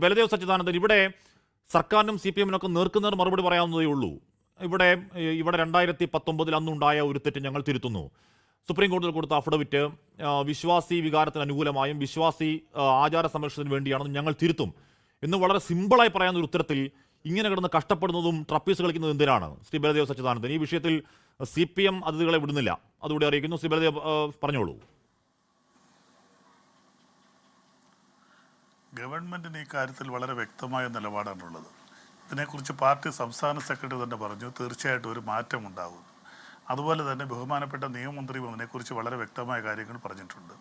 ബലദേവ് സച്ചിദാനന്ദൻ, ഇവിടെ സർക്കാരിനും C P എമ്മിനൊക്കെ നേർക്കുനേർ മറുപടി പറയാവുന്നതേ ഉള്ളൂ. ഇവിടെ ഇവിടെ 2019 അന്നുണ്ടായ ഒരു തെറ്റ് ഞങ്ങൾ തിരുത്തുന്നു. സുപ്രീം കോടതിയിൽ കൊടുത്ത അഫിഡവിറ്റ് വിശ്വാസി വികാരത്തിന് അനുകൂലമായും വിശ്വാസി ആചാര സംരക്ഷണത്തിന് വേണ്ടിയാണെന്നും ഞങ്ങൾ തിരുത്തും എന്ന് വളരെ സിമ്പിളായി പറയാവുന്ന ഒരു ഉത്തരത്തിൽ ഇങ്ങനെ കിടന്ന് കഷ്ടപ്പെടുന്നതും ട്രപ്പീസ് കളിക്കുന്നതും എന്തിനാണ്? ശ്രീ ബലദേവ് സച്ചിദാനന്ദൻ, ഈ വിഷയത്തിൽ സി പി എം അതിഥികളെ വിടുന്നില്ല, അതുകൂടി അറിയിക്കുന്നു. ശ്രീ ബലദേവ് പറഞ്ഞോളൂ. ഗവൺമെൻറ്റിന് ഈ കാര്യത്തിൽ വളരെ വ്യക്തമായ നിലപാടാണുള്ളത്. ഇതിനെക്കുറിച്ച് പാർട്ടി സംസ്ഥാന സെക്രട്ടറി തന്നെ പറഞ്ഞു തീർച്ചയായിട്ടും ഒരു മാറ്റം ഉണ്ടാകും. അതുപോലെ തന്നെ ബഹുമാനപ്പെട്ട നിയമമന്ത്രിയും അതിനെക്കുറിച്ച് വളരെ വ്യക്തമായ കാര്യങ്ങൾ പറഞ്ഞിട്ടുണ്ട്.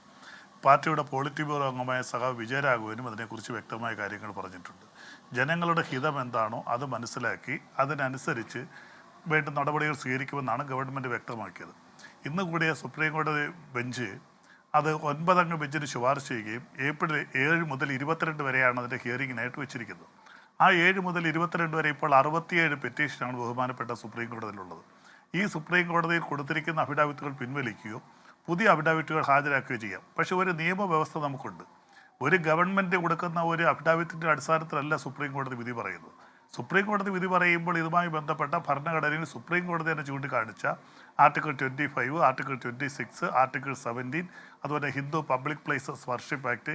പാർട്ടിയുടെ പോളിറ്റ് ബ്യൂറോ അംഗമായ സഖാവ് വിജയരാഘവനും അതിനെക്കുറിച്ച് വ്യക്തമായ കാര്യങ്ങൾ പറഞ്ഞിട്ടുണ്ട്. ജനങ്ങളുടെ ഹിതം എന്താണോ അത് മനസ്സിലാക്കി അതിനനുസരിച്ച് വേണ്ട നടപടികൾ സ്വീകരിക്കുമെന്നാണ് ഗവൺമെൻറ് വ്യക്തമാക്കിയത്. ഇന്ന് കൂടിയ സുപ്രീം കോടതി ബെഞ്ച് അത് 9 അംഗ ബെഞ്ചിന് ശുപാർശ ചെയ്യുകയും ഏപ്രിൽ 7 മുതൽ 22 വരെയാണ് അതിൻ്റെ ഹിയറിങ്ങിനായിട്ട് വെച്ചിരിക്കുന്നത്. ആ 7 മുതൽ 22 വരെ ഇപ്പോൾ 67 പെറ്റീഷനാണ് ബഹുമാനപ്പെട്ട സുപ്രീം കോടതിയിലുള്ളത്. ഈ സുപ്രീം കോടതിയിൽ കൊടുത്തിരിക്കുന്ന അഫിഡാവിറ്റുകൾ പിൻവലിക്കുകയോ പുതിയ അഫിഡാവിറ്റുകൾ ഹാജരാക്കുകയോ ചെയ്യാം. പക്ഷേ ഒരു നിയമവ്യവസ്ഥ നമുക്കുണ്ട്. ഒരു ഗവൺമെൻറ് കൊടുക്കുന്ന ഒരു അഫിഡാവിറ്റിൻ്റെ അടിസ്ഥാനത്തിലല്ല സുപ്രീം കോടതി വിധി പറയുന്നത്. സുപ്രീം കോടതി വിധി പറയുമ്പോൾ ഇതുമായി ബന്ധപ്പെട്ട ഭരണഘടനയിൽ സുപ്രീം കോടതി തന്നെ ചൂണ്ടിക്കാണിച്ച ആർട്ടിക്കിൾ 25, ആർട്ടിക്കിൾ 26, ആർട്ടിക്കിൾ 17, അതുപോലെ Hindu public places worship act,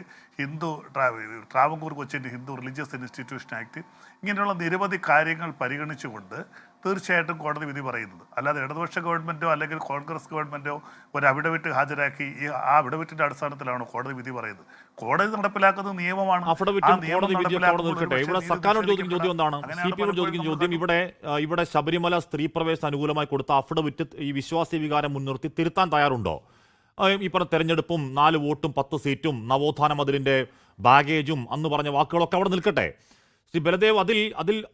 Travancore Cochin Hindu religious institution act, ഇങ്ങനെയുള്ള നിരവധി കാര്യങ്ങൾ പരിഗണിച്ചുകൊണ്ട് തീർച്ചയായിട്ടും കോടതി വിധി പറയുന്നത്. അല്ലാതെ ഇടതുപക്ഷ ഗവൺമെൻറ്റോ അല്ലെങ്കിൽ കോൺഗ്രസ് ഗവൺമെൻറ്റോ ഒരു അഫിഡവിറ്റ് ഹാജരാക്കി ആ അഫിഡവിറ്റിൻ്റെ അടിസ്ഥാനത്തിലാണോ കോടതി വിധി പറയുന്നത്? കോടതി നടപ്പിലാക്കുന്നത് നിയമമാണ്. ഇവിടെ സർക്കാരിനോട് ചോദിക്കുന്ന ചോദ്യം എന്താണ്? സി പി എം ചോദിക്കുന്ന ചോദ്യം, ഇവിടെ ശബരിമല സ്ത്രീ പ്രവേശന അനുകൂലമായി കൊടുത്ത അഫിഡവിറ്റ് ഈ വിശ്വാസി വികാരം മുൻനിർത്തി തിരുത്താൻ തയ്യാറുണ്ടോ? ഈ പറഞ്ഞ തെരഞ്ഞെടുപ്പും 4 വോട്ടും 10 സീറ്റും നവോത്ഥാന മതിലിന്റെ ബാഗേജും അന്ന് പറഞ്ഞ വാക്കുകളൊക്കെ അവിടെ നിൽക്കട്ടെ. ശ്രീ ബലദേവ്,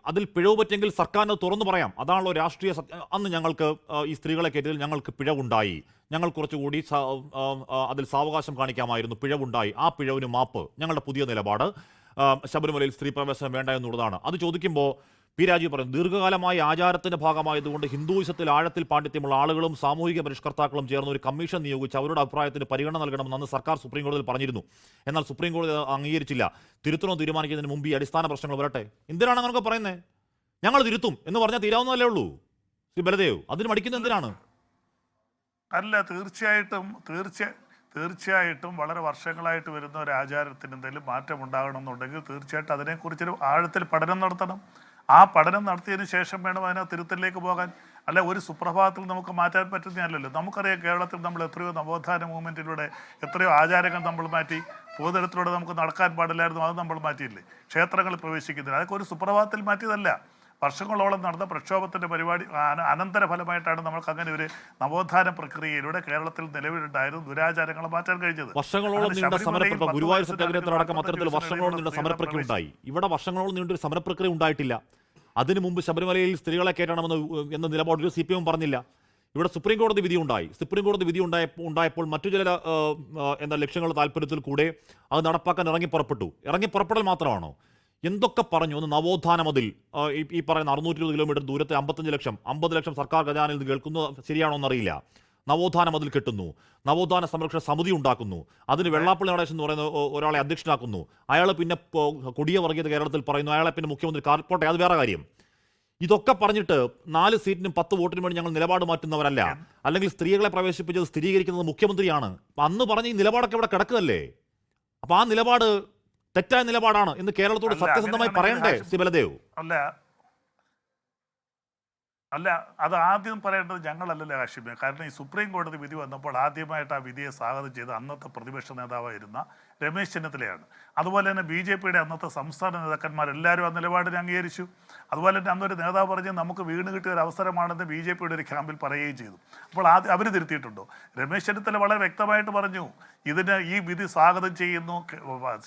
അതിൽ പിഴവ് പറ്റെങ്കിൽ സർക്കാരിന് തുറന്നു പറയാം. അതാണല്ലോ രാഷ്ട്രീയ അന്ന് ഞങ്ങൾക്ക് ഈ സ്ത്രീകളെ കയറ്റിയതിൽ ഞങ്ങൾക്ക് പിഴവുണ്ടായി, ഞങ്ങൾ കുറച്ചുകൂടി അതിൽ സാവകാശം കാണിക്കാമായിരുന്നു, പിഴവുണ്ടായി, ആ പിഴവിന് മാപ്പ്, ഞങ്ങളുടെ പുതിയ നിലപാട് ശബരിമലയിൽ സ്ത്രീ പ്രവേശനം വേണ്ട എന്നുള്ളതാണ്. അത് ചോദിക്കുമ്പോൾ പി രാജീവ് പറയുന്നു, ദീർഘകാലമായി ആചാരത്തിന്റെ ഭാഗമായതുകൊണ്ട് ഹിന്ദുയിസത്തിൽ ആഴത്തിൽ പാണ്ഡിത്യമുള്ള ആളുകളും സാമൂഹിക പരിഷ്കർത്താക്കളും ചേർന്ന് ഒരു കമ്മീഷൻ നിയോഗിച്ച് അവരുടെ അഭിപ്രായത്തിന് പരിഗണന നൽകണമെന്ന് അന്ന് സർക്കാർ സുപ്രീം കോടതിയിൽ പറഞ്ഞിരുന്നു. എന്നാൽ സുപ്രീം കോടതി അംഗീകരിച്ചില്ല. തിരുത്തണോ തീരുമാനിക്കുന്നതിന് മുമ്പ് ഈ അടിസ്ഥാന പ്രശ്നങ്ങൾ വരട്ടെ. എന്തിനാണ് അങ്ങനെയൊക്കെ പറയുന്നത്? ഞങ്ങൾ തിരുത്തും എന്ന് പറഞ്ഞാൽ തീരാവുന്നതല്ലേ ഉള്ളൂ. ശ്രീ ബലദേവ്, അതിന് മടിക്കുന്നത് എന്തിനാണ്? അല്ല, തീർച്ചയായിട്ടും വളരെ വർഷങ്ങളായിട്ട് വരുന്ന ഒരു ആചാരത്തിന് എന്തെങ്കിലും മാറ്റം ഉണ്ടാകണമെന്നുണ്ടെങ്കിൽ തീർച്ചയായിട്ടും അതിനെക്കുറിച്ചൊരു ആഴത്തിൽ പഠനം നടത്തണം. ആ പഠനം നടത്തിയതിന് ശേഷം വേണം അതിനെ തിരുത്തലിലേക്ക് പോകാൻ. അല്ല ഒരു സുപ്രഭാതത്തിൽ നമുക്ക് മാറ്റാൻ പറ്റുന്നതല്ലല്ലോ. നമുക്കറിയാം കേരളത്തിൽ നമ്മൾ എത്രയോ നവോത്ഥാന മൂവ്മെൻറ്റിലൂടെ എത്രയോ ആചാരങ്ങൾ നമ്മൾ മാറ്റി. പൊതുതലത്തിലൂടെ നമുക്ക് നടക്കാൻ പാടില്ലായിരുന്നു, അത് നമ്മൾ മാറ്റിയില്ലേ. ക്ഷേത്രങ്ങളിൽ പ്രവേശിക്കുന്നില്ല, അതൊക്കെ ഒരു സുപ്രഭാതത്തിൽ മാറ്റിയതല്ല. വർഷങ്ങളോളം നടന്ന പ്രക്ഷോഭത്തിൻ്റെ പരിപാടി അനന്തരഫലമായിട്ടാണ് നമുക്ക് അങ്ങനെ ഒരു നവോത്ഥാന പ്രക്രിയയിലൂടെ കേരളത്തിൽ നിലവിലുണ്ടായിരുന്നു ദുരാചാരങ്ങളെ മാറ്റാൻ കഴിഞ്ഞത്. വർഷങ്ങളോളം നീണ്ട സമരപ്രക്രിയ, ഗുരുവായൂർ സത്യാഗ്രഹത്തിലടക്കം അത്തരത്തിൽ വർഷങ്ങളോളം നീണ്ട സമരപ്രക്രിയ ഉണ്ടായി. ഇവിടെ വർഷങ്ങളോളം നീണ്ടൊരു സമരപ്രക്രിയ ഉണ്ടായിട്ടില്ല. അതിനു മുമ്പ് ശബരിമലയിൽ സ്ത്രീകളെ കയറ്റണമെന്ന് എന്ന നിലപാട് സി പി എം പറഞ്ഞില്ല. ഇവിടെ സുപ്രീം കോടതി വിധി ഉണ്ടായി. സുപ്രീം കോടതി വിധി ഉണ്ടായപ്പോൾ മറ്റു ചില ലക്ഷ്യങ്ങളുടെ താല്പര്യത്തിൽ കൂടെ അത് നടപ്പാക്കാൻ ഇറങ്ങിപ്പുറപ്പെടൽ മാത്രമാണോ? എന്തൊക്കെ പറഞ്ഞു? ഒന്ന് നവോത്ഥാന മതിൽ, ഈ പറയുന്ന 620 കിലോമീറ്റർ ദൂരത്തെ 55 ലക്ഷം 50 ലക്ഷം സർക്കാർ ഖജാനയിൽ നിന്ന് കേൾക്കുന്നത് ശരിയാണോ എന്നറിയില്ല. നവോത്ഥാന മതിൽ കെട്ടുന്നു, നവോത്ഥാന സംരക്ഷണ സമിതി ഉണ്ടാക്കുന്നു, അതിന് വെള്ളാപ്പള്ളി നടേശൻ എന്ന് പറയുന്ന ഒരാളെ അധ്യക്ഷനാക്കുന്നു, അയാൾ പിന്നെ കൊടിയ വർഗീയത കേരളത്തിൽ പറയുന്നു, അയാളെ പിന്നെ മുഖ്യമന്ത്രി കാർപ്പോട്ടെ, അത് വേറെ കാര്യം. ഇതൊക്കെ പറഞ്ഞിട്ട് 4 സീറ്റിനും 10 വോട്ടിനും വേണ്ടി ഞങ്ങൾ നിലപാട് മാറ്റുന്നവരല്ല, അല്ലെങ്കിൽ സ്ത്രീകളെ പ്രവേശിപ്പിച്ചത് സ്ഥിരീകരിക്കുന്നത് മുഖ്യമന്ത്രിയാണ്. അന്ന് പറഞ്ഞ ഈ നിലപാടൊക്കെ ഇവിടെ കിടക്കുകയല്ലേ? അപ്പൊ ആ നിലപാട് തെറ്റായ നിലപാടാണ് എന്ന് കേരളത്തോട് സത്യസന്ധമായി പറയണ്ടേ ശ്രീ ബലദേവ്? അല്ല, അത് ആദ്യം പറയേണ്ടത് ഞങ്ങളല്ലല്ലോ ഹാഷിമേ. കാരണം ഈ സുപ്രീം കോടതി വിധി വന്നപ്പോൾ ആദ്യമായിട്ട് ആ വിധിയെ സ്വാഗതം ചെയ്ത് അന്നത്തെ പ്രതിപക്ഷ നേതാവായിരുന്ന രമേശ് ചെന്നിത്തലയാണ്. അതുപോലെ തന്നെ BJPയുടെ അന്നത്തെ സംസ്ഥാന നേതാക്കന്മാരെല്ലാവരും ആ നിലപാടിനെ അംഗീകരിച്ചു. അതുപോലെ തന്നെ അന്നൊരു നേതാവ് പറഞ്ഞ് നമുക്ക് വീണ് കിട്ടിയ ഒരു അവസരമാണെന്ന് BJPയുടെ ഒരു ക്യാമ്പിൽ പറയുകയും ചെയ്തു. അപ്പോൾ അവർ തിരുത്തിയിട്ടുണ്ടോ? രമേശ് ചെന്നിത്തല വളരെ വ്യക്തമായിട്ട് പറഞ്ഞു, ഈ വിധി സ്വാഗതം ചെയ്യുന്നു,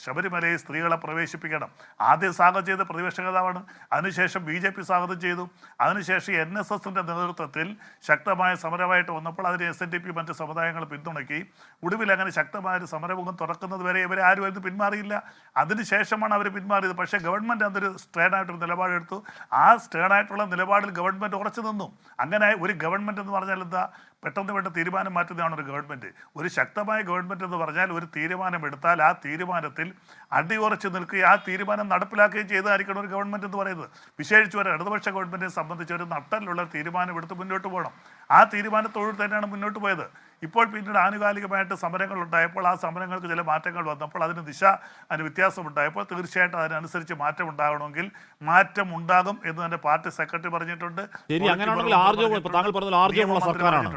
ശബരിമലയിൽ സ്ത്രീകളെ പ്രവേശിപ്പിക്കണം. ആദ്യം സ്വാഗതം ചെയ്ത പ്രതിപക്ഷ നേതാവാണ്. അതിനുശേഷം BJP സ്വാഗതം ചെയ്തു. അതിനുശേഷം NSSന്റെ നേതൃത്വത്തിൽ ശക്തമായ സമരമായിട്ട് വന്നപ്പോൾ അതിന് SNDP മറ്റ് സമുദായങ്ങൾ പിന്തുണയ്ക്കുകയും ഒടുവിൽ അങ്ങനെ ശക്തമായ ഒരു സമരമുഖം തുറക്കുന്നത് വരെ ഇവരെ ആരും അതിന് പിന്മാറിയില്ല. അതിനുശേഷമാണ് അവർ പിന്മാറിയത്. പക്ഷേ ഗവൺമെൻറ് അതൊരു സ്റ്റേണായിട്ടൊരു നിലപാടെടുത്തു. ആ സ്റ്റേണായിട്ടുള്ള നിലപാടിൽ ഗവൺമെൻറ് ഉറച്ചു നിന്നു. അങ്ങനെ ഒരു ഗവൺമെൻറ് എന്ന് പറഞ്ഞാൽ എന്താ, പെട്ടെന്ന് വേണ്ട തീരുമാനം മാറ്റുന്നതാണ് ഒരു ഗവൺമെൻറ്. ഒരു ശക്തമായ ഗവൺമെൻറ് എന്ന് പറഞ്ഞാൽ ഒരു തീരുമാനം എടുത്താൽ ആ തീരുമാനത്തിൽ അടിയുറച്ച് നിൽക്കുകയും ആ തീരുമാനം നടപ്പിലാക്കുകയും ചെയ്തായിരിക്കണം ഒരു ഗവൺമെൻറ് എന്ന് പറയുന്നത്. വിശേഷിച്ച് ഒരു ഇടതുപക്ഷ ഗവൺമെൻറ്റിനെ സംബന്ധിച്ച് ഒരു നട്ടലുള്ള തീരുമാനം എടുത്ത് മുന്നോട്ട് പോകണം. ആ തീരുമാനത്തോട് തന്നെയാണ് മുന്നോട്ട് പോയത്. ഇപ്പോൾ പിന്നീട് ആനുകാലികമായിട്ട് സമരങ്ങൾ ഉണ്ടായപ്പോൾ ആ സമരങ്ങൾക്ക് ചില മാറ്റങ്ങൾ വന്നപ്പോൾ അതിന് അതിന് വ്യത്യാസമുണ്ടായപ്പോൾ തീർച്ചയായിട്ടും അതിനനുസരിച്ച് മാറ്റം ഉണ്ടാകണമെങ്കിൽ മാറ്റം ഉണ്ടാകും എന്ന് തന്നെ പാർട്ടി സെക്രട്ടറി പറഞ്ഞിട്ടുണ്ട്. താങ്കൾ പറഞ്ഞ ആർജവമുള്ള സർക്കാരാണ്.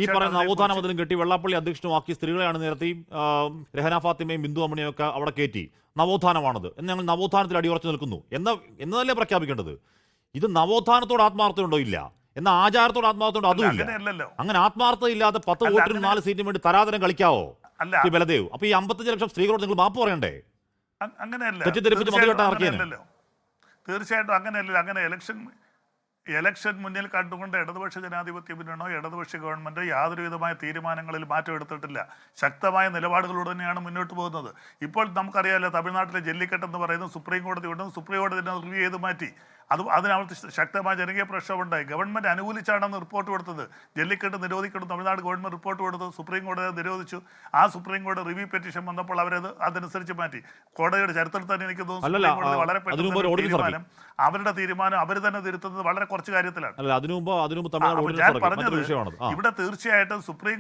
ഈ പറയുന്ന നവോത്ഥാന മതിലും കെട്ടി വെള്ളാപ്പള്ളി അധ്യക്ഷനുമാക്കി സ്ത്രീകളെയാണ് നേരത്തെ രഹന ഫാത്തിമയും ബിന്ദു അമ്മണിയും ഒക്കെ അവിടെ കയറ്റി. നവോത്ഥാനമാണത് എന്ന് ഞങ്ങൾ നവോത്ഥാനത്തിൽ അടിയുറച്ചു നിൽക്കുന്നു എന്നതല്ലേ പ്രഖ്യാപിക്കേണ്ടത്. ഇത് നവോത്ഥാനത്തോട് ആത്മാർത്ഥതയുണ്ടോ? ഇല്ല. എന്നാൽ ആചാരത്തോട് ആത്മാർത്ഥതയുണ്ടോ? അതുമില്ല. അങ്ങനെ ആത്മാർത്ഥത ഇല്ലാതെ 10 വോട്ടിനും 4 സീറ്റിനും വേണ്ടി തരാതരം കളിക്കാവോ ബലദേവ്? അപ്പൊ ഈ 55 ലക്ഷം സ്ത്രീകളോട് നിങ്ങൾ മാപ്പ് പറയണ്ടേ? അങ്ങനെയല്ല, തെറ്റിദ്ധരിപ്പിച്ച് മതികെട്ടാൻ ഇറക്കിയല്ലോ. തീർച്ചയായിട്ടും അങ്ങനെയല്ല. അങ്ങനെ ഇലക്ഷൻ മുന്നിൽ കണ്ടുകൊണ്ട് ഇടതുപക്ഷ ജനാധിപത്യ മുന്നണിയോ ഇടതുപക്ഷ ഗവൺമെൻറ് യാതൊരു വിധമായ തീരുമാനങ്ങളിൽ മാറ്റം എടുത്തിട്ടില്ല. ശക്തമായ നിലപാടുകളോട് തന്നെയാണ് മുന്നോട്ട് പോകുന്നത്. ഇപ്പോൾ നമുക്കറിയാമല്ലോ, തമിഴ്നാട്ടിലെ ജല്ലിക്കെട്ട് എന്ന് പറയുന്നത് സുപ്രീം കോടതി ഉണ്ടെന്ന് സുപ്രീം കോടതി റിവ്യൂ ചെയ്ത് മാറ്റി. അതിനകത്ത് ശക്തമായ ജനകീയ പ്രക്ഷോഭമുണ്ടായി. ഗവൺമെൻറ് അനുകൂലിച്ചാണെന്ന് റിപ്പോർട്ട് കൊടുത്തത്. ജല്ലിക്കെട്ട് നിരോധിക്കണം തമിഴ്നാട് ഗവൺമെൻറ് റിപ്പോർട്ട് കൊടുത്തത്, സുപ്രീം കോടതി നിരോധിച്ചു. ആ സുപ്രീം കോടതി റിവ്യൂ പെറ്റീഷൻ വന്നപ്പോൾ അവരത് അതനുസരിച്ച് മാറ്റി. കോടതിയുടെ ചരിത്രത്തിൽ തന്നെ എനിക്ക് തോന്നുന്നു വളരെ പെട്ടെന്ന് അവരുടെ തീരുമാനം അവർ തന്നെ തിരുത്തുന്നത് വളരെ കുറച്ച് കാര്യത്തിലാണ്. ഞാൻ പറഞ്ഞത് ഇവിടെ തീർച്ചയായിട്ടും സുപ്രീം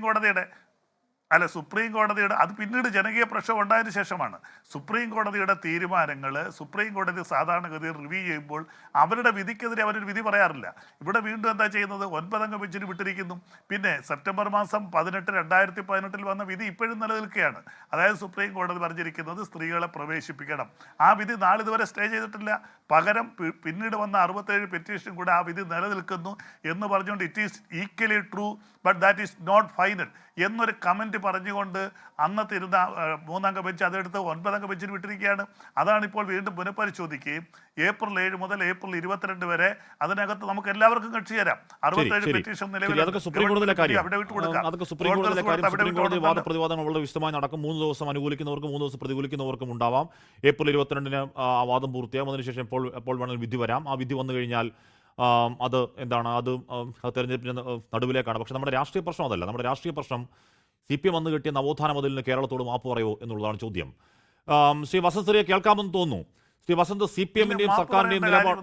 കോടതിയുടെ അത് പിന്നീട് ജനകീയ പ്രശ്നം ഉണ്ടായതിനു ശേഷമാണ്. സുപ്രീം കോടതിയുടെ തീരുമാനങ്ങൾ സുപ്രീം കോടതി സാധാരണഗതിയിൽ റിവ്യൂ ചെയ്യുമ്പോൾ അവരുടെ വിധിക്കെതിരെ അവരൊരു വിധി പറയാറില്ല. ഇവിടെ വീണ്ടും എന്താ ചെയ്യുന്നത്, 9 അംഗ ബെഞ്ചിന് വിട്ടിരിക്കുന്നു. പിന്നെ സെപ്റ്റംബർ മാസം 18, 2018 വന്ന വിധി ഇപ്പോഴും നിലനിൽക്കുകയാണ്. അതായത് സുപ്രീം കോടതി പറഞ്ഞിരിക്കുന്നത് സ്ത്രീകളെ പ്രവേശിപ്പിക്കണം. ആ വിധി നാളിതുവരെ സ്റ്റേ ചെയ്തിട്ടില്ല. പകരം പിന്നീട് വന്ന 67 പെറ്റീഷൻ കൂടെ ആ വിധി നിലനിൽക്കുന്നു എന്ന് പറഞ്ഞുകൊണ്ട് it is equally true but that is not final എന്നൊരു കമൻറ്റ് പറഞ്ഞുകൊണ്ട് അന്നത്തെ ഇരുന്ന 3 അംഗ ബെഞ്ച് അതെടുത്ത് 9 അംഗ ബെഞ്ചിന് വിട്ടിരിക്കുകയാണ്. അതാണിപ്പോൾ വീണ്ടും പുനഃപരിശോധിക്കുകയും ഏപ്രിൽ 7 മുതൽ ഏപ്രിൽ 22 വരെ അതിനകത്ത് നമുക്ക് എല്ലാവർക്കും കക്ഷി ചേരാം. 67 പെറ്റീഷൻ നിലവിൽ അവിടെ വിട്ടുകൊടുക്കാം. വാദപ്രതിവാദങ്ങൾ വളരെ വിശദമായി നടക്കും. 3 ദിവസം അനുകൂലിക്കുന്നവർക്കും 3 ദിവസം പ്രതികൂലിക്കുന്നവർക്കും ഉണ്ടാവാം. ഏപ്രിൽ 22 ആ വാദം പൂർത്തിയാകും. അതിനുശേഷം എപ്പോൾ വേണമെങ്കിലും വിധി വരാം. ആ വിധി വന്നു കഴിഞ്ഞാൽ അത് എന്താണ്, അത് തെരഞ്ഞെടുപ്പിന് നടുവിലേക്കാണ്. പക്ഷെ നമ്മുടെ രാഷ്ട്രീയ പ്രശ്നം അതല്ല. നമ്മുടെ രാഷ്ട്രീയ പ്രശ്നം CPM വന്നു കിട്ടിയ നവോത്ഥാന മതിലിന് കേരളത്തോട് മാപ്പ് പറയോ എന്നുള്ളതാണ് ചോദ്യം. ശ്രീ വസന്ത് കേൾക്കാമെന്ന് തോന്നുന്നു. ശ്രീ വസന്ത്, CPM-ന്റെയും സർക്കാരിന്റെയും നിലപാട്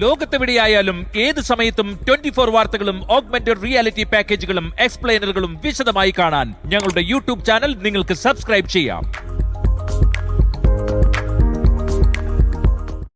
ലോകത്തെവിടെയായാലും ഏത് സമയത്തും 24 വാർത്തകളും ഓഗ്മെന്റഡ് റിയാലിറ്റി പാക്കേജുകളും എക്സ്പ്ലെയിനറുകളും വിശദമായി കാണാൻ ഞങ്ങളുടെ YouTube ചാനൽ നിങ്ങൾക്ക് സബ്സ്ക്രൈബ് ചെയ്യാം.